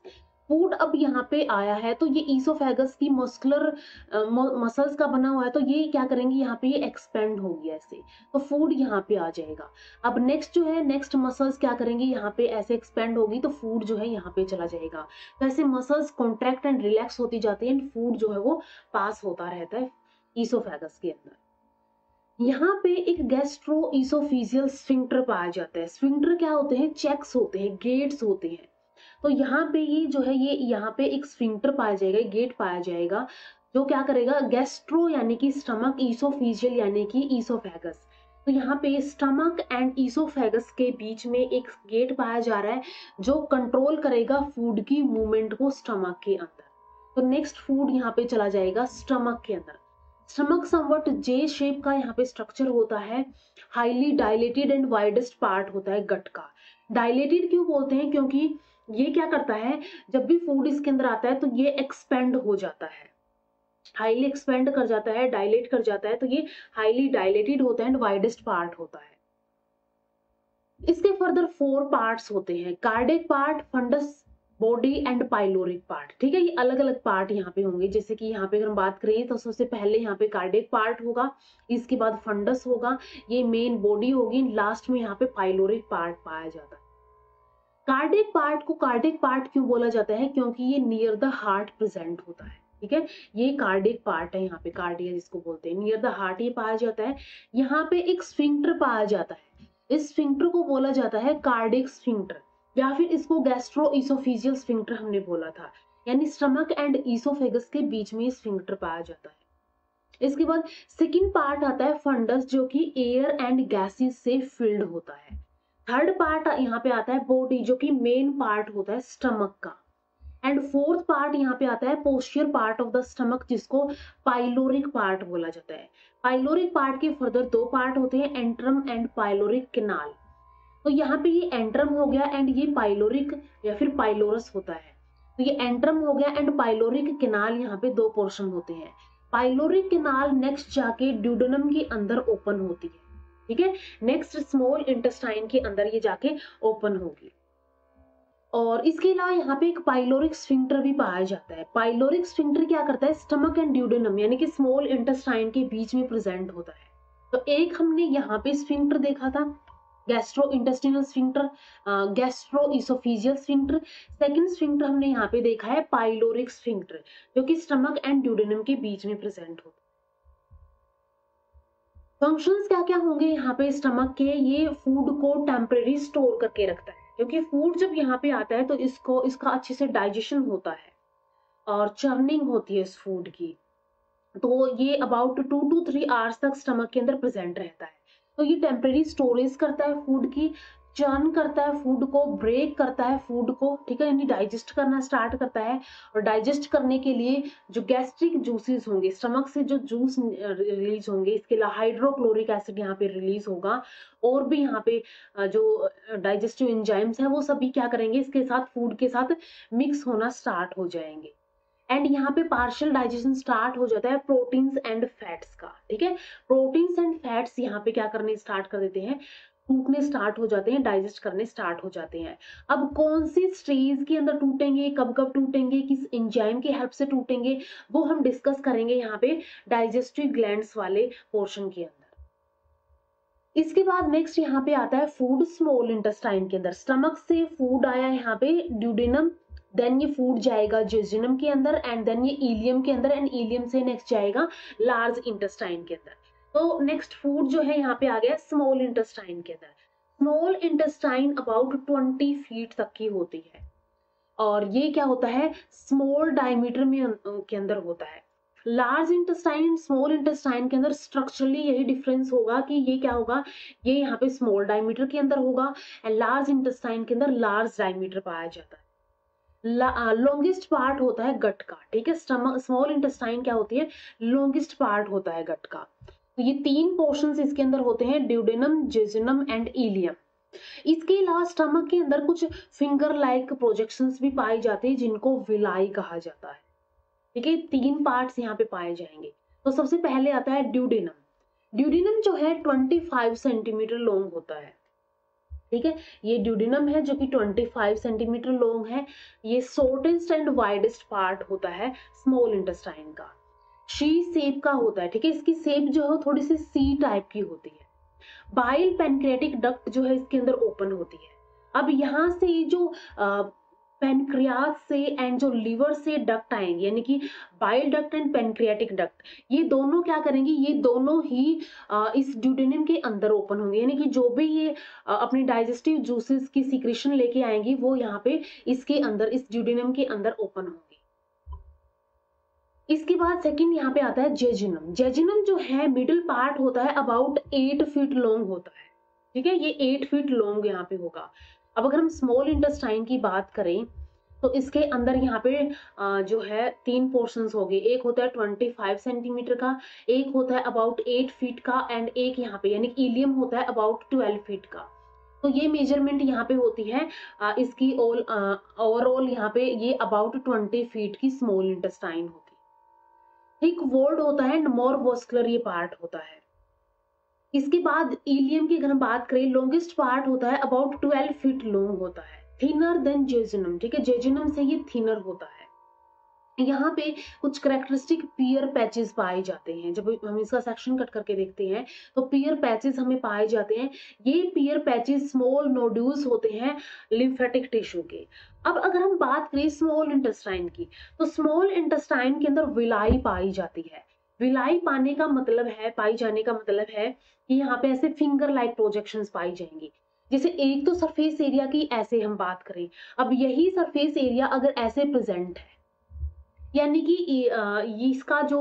फूड अब यहाँ पे आया है तो ये ईसोफेगस की मस्कुलर मसल्स का बना हुआ है, तो ये क्या करेंगे, यहाँ पे ये एक्सपेंड होगी ऐसे, तो फूड यहाँ पे आ जाएगा। अब नेक्स्ट जो है, नेक्स्ट मसल्स क्या करेंगे, यहाँ पे ऐसे एक्सपेंड होगी तो फूड जो है यहाँ पे चला जाएगा। तो ऐसे मसल्स कॉन्ट्रैक्ट एंड रिलैक्स होती जाती है एंड फूड जो है वो पास होता रहता है ईसोफेगस के अंदर। यहाँ पे एक गैस्ट्रो ईसोफिजियल स्फिंक्टर पाया जाता है। स्फिंक्टर क्या होते हैं, चेक्स होते हैं, गेट्स होते हैं। तो यहाँ पे ये जो है, ये यहाँ पे एक स्फिंक्टर पाया जाएगा, गेट पाया जाएगा, जो क्या करेगा, गैस्ट्रो यानी कि स्टमक, ईसोफिजियल यानी कि ईसोफेगस। तो यहाँ पे स्टमक एंड ईसोफेगस के बीच में एक गेट पाया जा रहा है जो कंट्रोल करेगा फूड की मूवमेंट को स्टमक के अंदर। तो नेक्स्ट फूड यहाँ पे चला जाएगा स्टमक के अंदर। स्टमक समवट जे शेप का यहाँ पे स्ट्रक्चर होता है, highly dilated and widest part होता है गट का। डायलेटेड क्यों बोलते हैं, क्योंकि ये क्या करता है, जब भी फूड इसके अंदर आता है तो ये एक्सपेंड हो जाता है, हाईली एक्सपेंड कर जाता है, डायलेट कर जाता है, तो ये हाईली डायलेटेड होता है एंड वाइडेस्ट पार्ट होता है। इसके फर्दर 4 पार्ट्स होते हैं, cardiac part, fundus, body and pyloric part. ठीक है, ये अलग अलग पार्ट यहाँ पे होंगे। जैसे कि यहाँ पे अगर हम बात करें तो सबसे पहले यहाँ पे कार्डिक पार्ट होगा, इसके बाद फंडस होगा, ये मेन बॉडी होगी, लास्ट में यहाँ पे पाइलोरिक पार्ट पाया जाता है। कार्डिक पार्ट को कार्डिक पार्ट क्यों बोला जाता है, क्योंकि ये नियर द हार्ट प्रेजेंट होता है। ठीक है, ये कार्डिक पार्ट है, यहाँ पे कार्डिया जिसको बोलते हैं, नियर द हार्ट ये पाया जाता है। यहाँ पे एक स्फिंक्टर पाया जाता है, इस स्फिंक्टर को बोला जाता है कार्डिक स्फिंक्टर, या फिर इसको गैस्ट्रो ईसोफिजियल स्फिंक्टर हमने बोला था, यानी स्टमक एंड ईसोफेगस के बीच में स्फिंक्टर पाया जाता है। इसके बाद सेकंड पार्ट आता है फंडस, जो कि एयर एंड गैसेस से फिल्ड होता है। थर्ड पार्ट यहाँ पे आता है बॉडी, जो कि मेन पार्ट होता है स्टमक का। एंड फोर्थ पार्ट यहाँ पे आता है posterior part of the stomach, जिसको पाइलोरिक पार्ट बोला जाता है। पाइलोरिक पार्ट के फर्दर 2 पार्ट होते हैं, एंट्रम एंड पाइलोरिक कैनाल। तो यहाँ पे ये एंट्रम हो गया एंड ये पाइलोरिक या फिर पाइलोरस होता है। तो ये एंट्रम हो गया एंड पाइलोरिक कैनाल, यहाँ पे 2 पोर्शन होते हैं। पाइलोरिक कैनाल नेक्स्ट जाके ड्यूडेनम के अंदर ओपन होती है। ठीक है, नेक्स्ट स्मॉल इंटेस्टाइन के अंदर ये जाके ओपन होगी। और इसके अलावा यहाँ पे एक पाइलोरिक स्फिंक्टर भी पाया जाता है। पाइलोरिक स्फिंक्टर क्या करता है, स्टमक एंड ड्यूडेनम यानी कि स्मॉल इंटेस्टाइन के बीच में प्रेजेंट होता है। तो एक हमने यहाँ पे स्फिंक्टर देखा था, gastro intestinal sphincter, gastro oesophageal sphincter. Second sphincter हमने यहाँ पे देखा है पाइलोरिक स्फिंक्टर, जो कि स्टमक एंड ड्यूडेनम के बीच में प्रेजेंट होता है। फंक्शंस क्या क्या होंगे यहाँ पे स्टमक के, ये फूड को टेम्परेरी स्टोर करके रखता है, क्योंकि फूड जब यहाँ पे आता है तो इसका अच्छे से डाइजेशन होता है और चर्निंग होती है इस फूड की। तो ये अबाउट 2 to 3 आवर्स तक स्टमक के अंदर प्रेजेंट रहता है। तो ये टेम्परेरी स्टोरेज करता है फूड की, चर्न करता है फूड को, ब्रेक करता है फूड को, ठीक है, यानी डाइजेस्ट करना स्टार्ट करता है। और डाइजेस्ट करने के लिए जो गैस्ट्रिक जूसेस होंगे, स्टमक से जो जूस रिलीज होंगे, इसके अलावा हाइड्रोक्लोरिक एसिड यहाँ पे रिलीज होगा, और भी यहाँ पे जो डाइजेस्टिव एंजाइम्स है वो सभी क्या करेंगे, इसके साथ फूड के साथ मिक्स होना स्टार्ट हो जाएंगे। एंड यहाँ पे पार्शियल डाइजेशन स्टार्ट हो जाता है प्रोटीन्स एंड फैट्स का। ठीक है, प्रोटीन्स एंड फैट्स यहाँ पे क्या करने स्टार्ट कर देते हैं, टूटने स्टार्ट हो जाते हैं, डाइजेस्ट करने स्टार्ट हो जाते हैं। अब कौन सी स्टेज के अंदर टूटेंगे, कब कब टूटेंगे, किस एंजाइम की हेल्प से टूटेंगे, वो हम डिस्कस करेंगे यहाँ पे डाइजेस्टिव ग्लैंड्स वाले पोर्शन के अंदर। इसके बाद नेक्स्ट यहाँ पे आता है फूड स्मॉल इंटेस्टाइन के अंदर। स्टमक से फूड आया यहाँ पे ड्यूडेनम, देन ये फूड जाएगा जेजुनम के अंदर, एंड देन ये इलियम के अंदर, एंड इलियम से नेक्स्ट जाएगा लार्ज इंटेस्टाइन के अंदर। तो नेक्स्ट फूड जो है यहाँ पे आ गया स्मॉल इंटेस्टाइन के अंदर। स्मॉल इंटेस्टाइन अबाउट 20 फीट तक की होती है, और ये क्या होता है, स्मॉल डायमीटर में के अंदर होता है। लार्ज इंटेस्टाइन स्मॉल इंटेस्टाइन के अंदर स्ट्रक्चरली यही डिफरेंस होगा कि ये क्या होगा, ये यहाँ पे स्मॉल डायमीटर के अंदर होगा, एंड लार्ज इंटेस्टाइन के अंदर लार्ज डायमीटर पाया जाता है। लॉन्गेस्ट पार्ट होता है गट का। ठीक है, स्मॉल इंटेस्टाइन क्या होती है, लॉन्गेस्ट पार्ट होता है गट का। तो ये 3 पोर्शंस इसके अंदर होते हैं, ड्यूडेनम, जेजुनम एंड इलियम। इसके अलावा स्टमक के अंदर कुछ फिंगर लाइक प्रोजेक्शंस भी पाई जाती है, जिनको विलाई कहा जाता है। ठीक है, 3 पार्ट्स यहाँ पे पाए जाएंगे। तो सबसे पहले आता है ड्यूडेनम। ड्यूडेनम जो है 25 सेंटीमीटर लॉन्ग होता है। ठीक है। ये ड्यूडेनम है जो कि 25 सेंटीमीटर लॉन्ग है। ये शॉर्टेस्ट एंड वाइडेस्ट पार्ट होता है स्मॉल इंटेस्टाइन का। शी शेप का होता है, ठीक है। इसकी शेप जो है थोड़ी सी सी टाइप की होती है। बाइल पैनक्रियाटिक डक्ट जो है इसके अंदर ओपन होती है। अब यहाँ से ये जो पैनक्रियास से एंड जो लिवर से डक्ट आएंगे, यानी कि bile duct and pancreatic duct, ये दोनों क्या करेंगे, ये दोनों ही इस ड्यूडेनम के अंदर ओपन होंगे, यानी कि जो भी ये अपनी डाइजेस्टिव जूसेस की सीक्रेशन लेके आएंगी वो यहाँ पे इसके अंदर, इस ड्यूडेनम के अंदर ओपन होंगी। इसके बाद सेकंड यहाँ पे आता है जेजुनम। जेजुनम जो है मिडिल पार्ट होता है, अबाउट 8 फीट लॉन्ग होता है, ठीक है। ये 8 फीट लॉन्ग यहाँ पे होगा। अब अगर हम स्मॉल इंटेस्टाइन की बात करें तो इसके अंदर यहाँ पे जो है 3 पोर्शंस हो गए। एक होता है 25 सेंटीमीटर का, एक होता है अबाउट 8 फीट का, एंड एक यहाँ पे यानी इलियम होता है अबाउट 12 फीट का। तो ये मेजरमेंट यहाँ पे होती है इसकी ओवरऑल यहाँ पे ये अबाउट 20 फीट की स्मॉल इंटेस्टाइन होती है। थिक वॉल्ड होता है, मोर वॉस्कुलर ये पार्ट होता है। इसके बाद इलियम की अगर हम बात करें, लॉन्गेस्ट पार्ट होता है अबाउट 12 फीट लॉन्ग होता है, थिनर देन जेजुनम, ठीक है। जेजुनम से ये थिनर होता है। यहाँ पे कुछ करेक्टरिस्टिक पियर पैचेस पाए जाते हैं। जब हम इसका सेक्शन कट करके देखते हैं तो पियर पैचेस हमें पाए जाते हैं। ये पियर पैचेस स्मॉल नोड्यूल्स होते हैं लिम्फेटिक टिश्यू के। अब अगर हम बात करें स्मॉल इंटेस्टाइन की, तो स्मॉल इंटेस्टाइन के अंदर विलाई पाई जाती है। विलाई पाने का मतलब है, पाई जाने का मतलब है कि यहाँ पे ऐसे फिंगर लाइक प्रोजेक्शंस पाई जाएंगी। जैसे एक तो सरफेस एरिया की ऐसे हम बात करें, अब यही सरफेस एरिया अगर ऐसे प्रेजेंट है, यानी कि इसका जो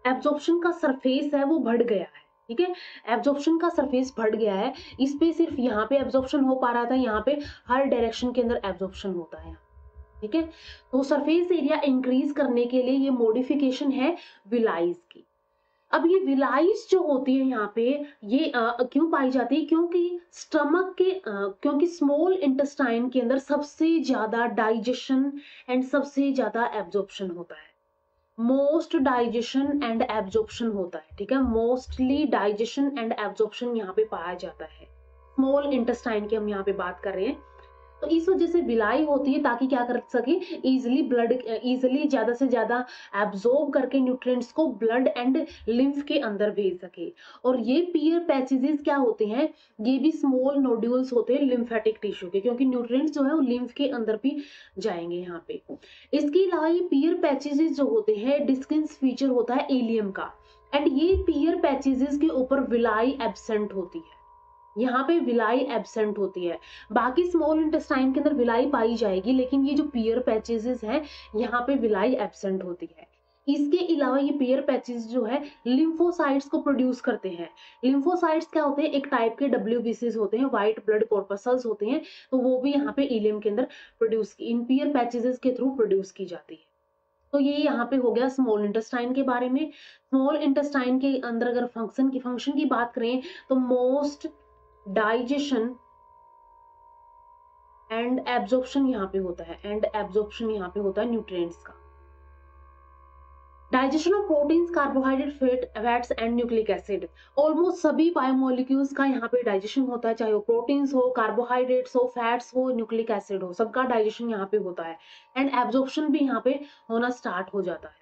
एब्जॉर्प्शन का सरफेस है वो बढ़ गया है, ठीक है। एब्जॉर्प्शन का सरफेस बढ़ गया है, इस पे सिर्फ यहाँ पे एब्जॉर्प्शन हो पा रहा था, यहाँ पे हर डायरेक्शन के अंदर एब्जॉर्प्शन होता है, ठीक है। तो सरफेस एरिया इंक्रीज करने के लिए ये मॉडिफिकेशन है विलाइज की। अब ये विलाइज जो होती है यहाँ पे ये क्यों पाई जाती है, क्योंकि स्टमक के क्योंकि स्मॉल इंटेस्टाइन के अंदर सबसे ज्यादा डाइजेशन एंड सबसे ज्यादा एब्जॉर्प्शन होता है। मोस्ट डाइजेशन एंड एब्जॉर्प्शन होता है, ठीक है। मोस्टली डाइजेशन एंड एब्जॉर्प्शन यहाँ पे पाया जाता है। स्मॉल इंटेस्टाइन की हम यहाँ पे बात कर रहे हैं, तो इस वजह से विलाई होती है ताकि क्या कर सके, इजिली ब्लड, इजिली ज्यादा से ज्यादा एब्जॉर्ब करके न्यूट्रिएंट्स को ब्लड एंड लिम्फ के अंदर भेज सके। और ये पियर पैचेजेस क्या होते हैं, ये भी स्मॉल नोड्यूल्स होते हैं लिम्फेटिक टिश्यू के, क्योंकि न्यूट्रिएंट्स जो है वो लिम्फ के अंदर भी जाएंगे यहाँ पे। इसके अलावा ये पियर पैचेजेस जो होते हैं डिस्टिंक्ट फीचर होता है इलियम का, एंड ये पियर पैचेजेस के ऊपर विलाई एब्सेंट होती है। यहाँ पे विलाई एब्सेंट होती है। बाकी स्मॉल इंटेस्टाइन के अंदर विलाई पाई जाएगी, लेकिन ये जो पियर पैचेजेस हैं यहाँ पे विलाई एब्सेंट होती है। इसके अलावा ये पियर पैचेस जो है लिम्फोसाइट्स को प्रोड्यूस करते हैं। लिम्फोसाइट्स क्या होते हैं, एक टाइप के WBCs होते हैं, व्हाइट ब्लड कॉर्पसल्स होते हैं, तो वो भी यहाँ पे इलियम के अंदर प्रोड्यूस इन पियर पैचेस के थ्रू प्रोड्यूस की जाती है। तो ये यहाँ पे हो गया स्मॉल इंटेस्टाइन के बारे में। स्मॉल इंटेस्टाइन के अंदर अगर फंक्शन की बात करें तो मोस्ट डाइजेशन एंड एब्जॉर्प्शन यहाँ पे होता है, एंड एब्जॉर्प्शन यहाँ पे होता है न्यूट्रिएंट्स का। Digestion of proteins, carbohydrate, fats and nucleic acid, almost सभी बायोमोलिक्यूल्स का यहाँ पे डाइजेशन होता है, चाहे वो प्रोटीन्स हो, कार्बोहाइड्रेट्स हो, फैट्स हो, न्यूक्लिक एसिड हो, सबका डाइजेशन यहाँ पे होता है। एंड एब्जॉर्प्शन भी यहाँ पे होना स्टार्ट हो जाता है।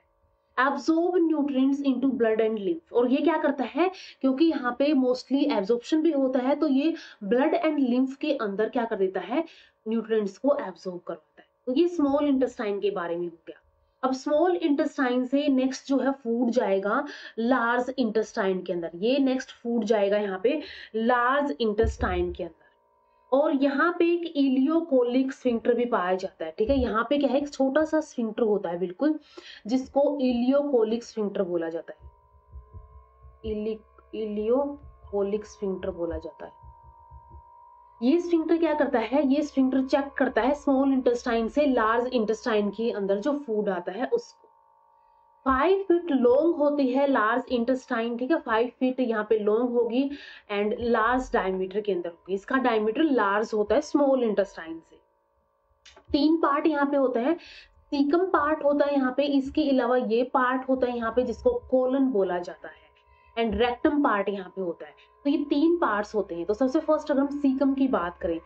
Absorb nutrients into blood and lymph, और ये क्या करता है, क्योंकि यहाँ पे मोस्टली एब्जॉर्प्शन भी होता है, तो ये ब्लड एंड लिम्फ के अंदर क्या कर देता है, न्यूट्रिएंट्स को एब्जॉर्ब करवाता है। तो ये स्मॉल इंटेस्टाइन के बारे में हो गया। अब स्मॉल इंटेस्टाइन से नेक्स्ट जो है फूड जाएगा लार्ज इंटेस्टाइन के अंदर। ये नेक्स्ट फूड जाएगा यहाँ पे लार्ज इंटेस्टाइन के अंदर, और यहाँ पे एक इलियोकोलिक स्फिंक्टर भी पाया जाता है, ठीक है। यहाँ पे क्या है, एक छोटा सा स्फिंक्टर होता है बिल्कुल, जिसको इलियोकोलिक स्फिंक्टर बोला जाता है। इलियोकोलिक स्फिंक्टर बोला जाता है। ये स्फिंक्टर क्या करता है, ये स्फिंक्टर चेक करता है स्मॉल इंटेस्टाइन से लार्ज इंटेस्टाइन के अंदर जो फूड आता है उसको। 5 फीट लॉन्ग होती है लार्ज इंटेस्टाइन, ठीक है। 5 फीट यहाँ पे लॉन्ग होगी एंड लार्ज डायमीटर के अंदर होगी। इसका डायमीटर लार्ज होता है स्मॉल इंटेस्टाइन से। 3 पार्ट यहाँ पे होते हैं। सीकम पार्ट होता है यहाँ पे, इसके अलावा ये पार्ट होता है यहाँ पे जिसको कोलन बोला जाता है, एंड रेक्टम पार्ट यहाँ पे होता है। तो ये 3 पार्ट्स होते हैं। तो सबसे फर्स्ट अगर हम सीकम की बात करें,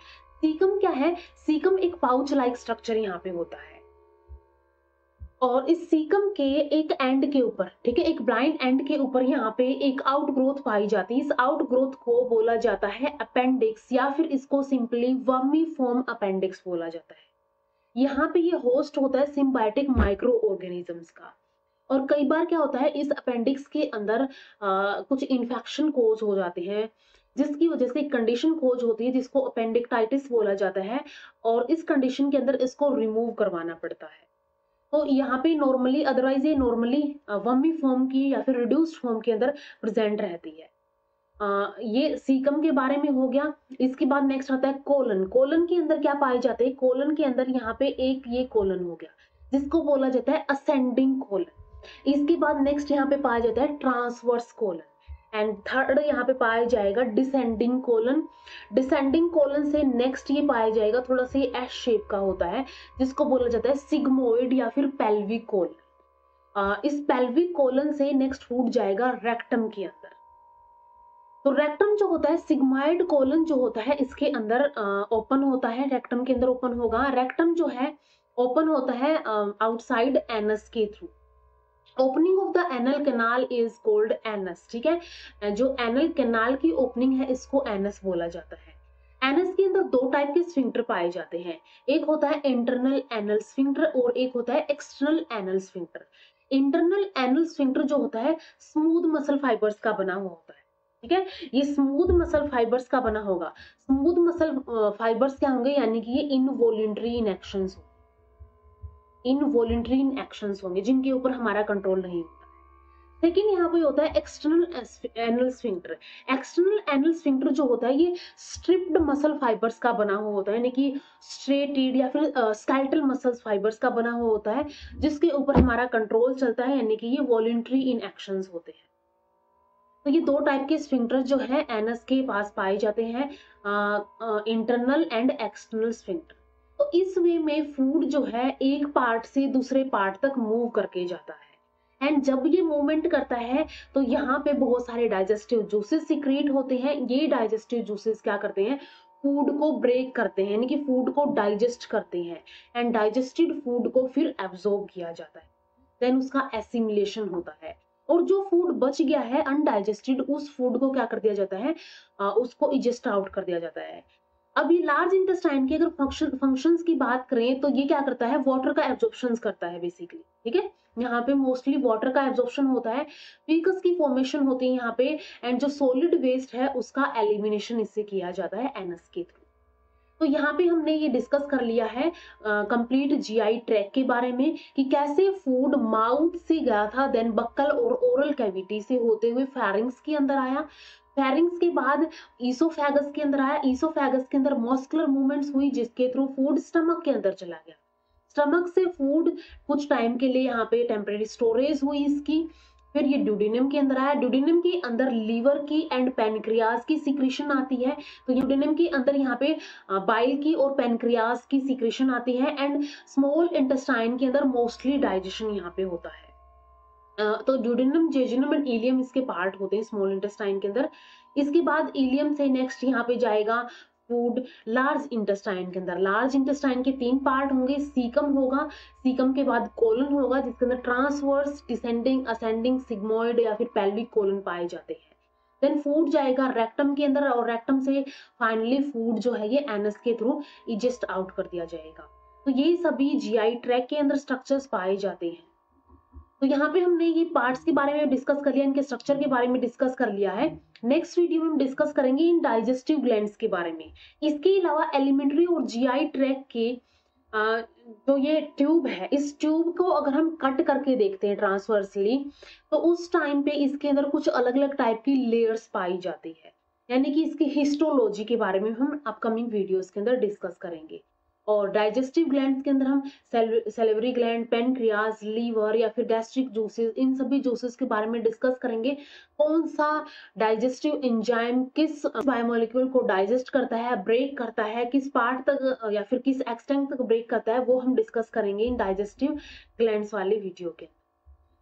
सीकम क्या है? सीकम एक पाउच लाइक स्ट्रक्चर यहाँ पे होता है और इस सीकम के एक एंड के ऊपर, ठीक है, एक ब्लाइंड एंड के ऊपर यहाँ पे एक आउटग्रोथ पाई जाती है। इस आउटग्रोथ को बोला जाता है अपेंडिक्स या फिर इसको सिंपली वर्मीफॉर्म अपेंडिक्स बोला जाता है। यहाँ पे ये होस्ट होता है सिम्बायोटिक माइक्रो ऑर्गेनिजम्स का। और कई बार क्या होता है, इस अपेंडिक्स के अंदर कुछ इन्फेक्शन कोज हो जाते हैं, जिसकी वजह से एक कंडीशन कोज होती है जिसको अपेंडिक्टाइटिस बोला जाता है और इस कंडीशन के अंदर इसको रिमूव करवाना पड़ता है। तो यहाँ पे नॉर्मली, अदरवाइज ये नॉर्मली वर्मी फॉर्म की या फिर रिड्यूस्ड फॉर्म के अंदर प्रेजेंट रहती है। ये सीकम के बारे में हो गया। इसके बाद नेक्स्ट आता है कोलन। कोलन के अंदर क्या पाए जाते हैं? कोलन के अंदर यहाँ पे एक ये कोलन हो गया जिसको बोला जाता है असेंडिंग कोलन। इसके बाद नेक्स्ट यहाँ पे पाया जाता है ट्रांसवर्स कोलन एंड थर्ड यहाँ पे पाया जाएगा डिसेंडिंग कोलन। डिसेंडिंग कोलन से नेक्स्ट ये पाया जाएगा, थोड़ा सा एस शेप का होता है जिसको बोला जाता है सिग्मोइड या फिर पेल्विक कोलन। इस पेल्विक कोलन से नेक्स्ट फूड जाएगा रेक्टम के अंदर। तो रेक्टम जो होता है, सिग्मोइड कोलन जो होता है इसके अंदर ओपन होता है, रेक्टम के अंदर ओपन होगा। रेक्टम जो है ओपन होता है आउटसाइड एनस के through. Opening of the anal canal is called anus, ठीक है। जो एनल कैनाल की ओपनिंग है इसको एनस बोला जाता है। एनस के अंदर 2 टाइप के स्फिंक्टर पाए जाते हैं, एक होता है इंटरनल एनल स्फिंक्टर और एक होता है external anal sphincter. Internal anal sphincter जो होता है स्मूथ मसल फाइबर्स का बना हुआ होता है, ठीक है। ये स्मूथ मसल फाइबर्स का बना होगा। स्मूथ मसल फाइबर्स क्या होंगे? यानी कि ये इनवॉलंटरी इनएक्शंस होंगे, इनवॉलंटरी एक्शंस होंगे जिनके ऊपर हमारा कंट्रोल नहीं होता है। लेकिन यहाँ पे होता है external anal sphincter. External anal sphincter जो होता है ये स्ट्रिप्ड मसल फाइबर्स का बना हुआ होता है, यानी कि स्ट्रेटेड या फिर स्केलेटल मसल फाइबर्स का बना हुआ होता है जिसके ऊपर हमारा कंट्रोल चलता है, यानी कि ये वॉलंटरी इन एक्शंस होते हैं। तो ये 2 टाइप के स्फिंक्टर जो है एनस के पास पाए जाते हैं, इंटरनल एंड एक्सटर्नल स्फिंक्टर। तो इस वे में फूड जो है एक पार्ट से दूसरे पार्ट तक मूव करके जाता है एंड जब ये मूवमेंट करता है तो यहाँ पे बहुत सारे डाइजेस्टिव जूसेस सीक्रेट होते हैं। ये डाइजेस्टिव जूसेस क्या करते हैं? फूड को ब्रेक करते हैं, यानी कि फूड को डाइजेस्ट करते हैं एंड डाइजेस्टेड फूड को फिर एब्जॉर्ब किया जाता है, देन उसका एसिमिलेशन होता है और जो फूड बच गया है अनडाइजेस्टेड उस फूड को क्या कर दिया जाता है? उसको इजेस्ट आउट कर दिया जाता है। अब ये लार्ज इंटेस्टाइन की अगर फंक्शंस की बात करें तो ये क्या करता है? वाटर का एब्जॉर्प्शन करता है बेसिकली, ठीक है। यहाँ पे मोस्टली वाटर का एब्जॉर्प्शन होता है, म्यूकस की फॉर्मेशन होती है यहाँ पे एंड जो सॉलिड वेस्ट है उसका एलिमिनेशन इससे किया जाता है एनस के थ्रू। तो यहाँ पे हमने ये डिस्कस कर लिया है कंप्लीट जीआई ट्रैक के बारे में कि कैसे फूड माउथ से गया था, देन बक्कल और ओरल कैविटी से होते हुए फेरिंग्स के अंदर आया, फेरिंग्स के बाद ईसोफेगस के अंदर आया, ईसोफेगस के अंदर मस्कुलर मूवमेंट्स हुई जिसके थ्रू फूड स्टमक के अंदर चला गया। स्टमक से फूड कुछ टाइम के लिए यहाँ पे टेम्परेरी स्टोरेज हुई इसकी, फिर ये ड्यूडेनम के अंदर आया। ड्यूडेनम के अंदर लीवर की एंड पैनक्रियाज की सीक्रेशन आती है, तो ड्यूडेनम के अंदर यहाँ पे बाइल की और पैनक्रियाज की सीक्रेशन आती है एंड स्मॉल इंटेस्टाइन के अंदर मोस्टली डाइजेशन यहाँ पे होता है। तो ड्यूडेनम, जेजुनम एंड इलियम इसके पार्ट होते हैं स्मॉल इंटेस्टाइन के अंदर। इसके बाद इलियम से नेक्स्ट यहाँ पे जाएगा फूड लार्ज इंटेस्टाइन के अंदर। लार्ज इंटेस्टाइन के 3 पार्ट होंगे, सीकम होगा, सीकम के बाद कोलन होगा जिसके अंदर ट्रांसवर्स, डिसेंडिंग, असेंडिंग, सिग्मोइड या फिर पेल्विक कोलन पाए जाते हैं। देन फूड जाएगा रेक्टम के अंदर और रेक्टम से फाइनली फूड जो है ये एनस के थ्रू इजेस्ट आउट कर दिया जाएगा। तो ये सभी जीआई ट्रैक के अंदर स्ट्रक्चर्स पाए जाते हैं। तो यहाँ पे हमने ये पार्ट्स के बारे में डिस्कस कर लिया, इनके स्ट्रक्चर के बारे में डिस्कस कर लिया है। नेक्स्ट वीडियो में हम डिस्कस करेंगे इन डाइजेस्टिव ग्लैंड्स के बारे में। इसके अलावा एलिमेंट्री और जीआई ट्रैक के जो ये ट्यूब है, इस ट्यूब को अगर हम कट करके देखते हैं ट्रांसवर्सली तो उस टाइम पे इसके अंदर कुछ अलग अलग टाइप की लेयर्स पाई जाती है, यानी कि इसकी हिस्टोलॉजी के बारे में हम अपकमिंग वीडियोस के अंदर डिस्कस करेंगे। और डाइजेस्टिव ग्लैंड्स के अंदर हम सैलिवरी ग्लैंड, पेनक्रियाज, लीवर या फिर गैस्ट्रिक जूसेस, इन सभी जूसेस के बारे में डिस्कस करेंगे। कौन सा डाइजेस्टिव एंजाइम किस बायोमोलिक्यूल को डाइजेस्ट करता है, ब्रेक करता है, किस पार्ट तक या फिर किस एक्सटेंट तक ब्रेक करता है, वो हम डिस्कस करेंगे इन डाइजेस्टिव ग्लैंड्स वाले वीडियो के।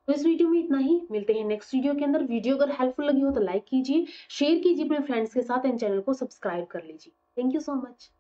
तो इस वीडियो में इतना ही, मिलते हैं नेक्स्ट वीडियो के अंदर। वीडियो अगर हेल्पफुल लगी हो तो लाइक कीजिए, शेयर कीजिए अपने फ्रेंड्स के साथ एंड चैनल को सब्सक्राइब कर लीजिए। Thank you so much.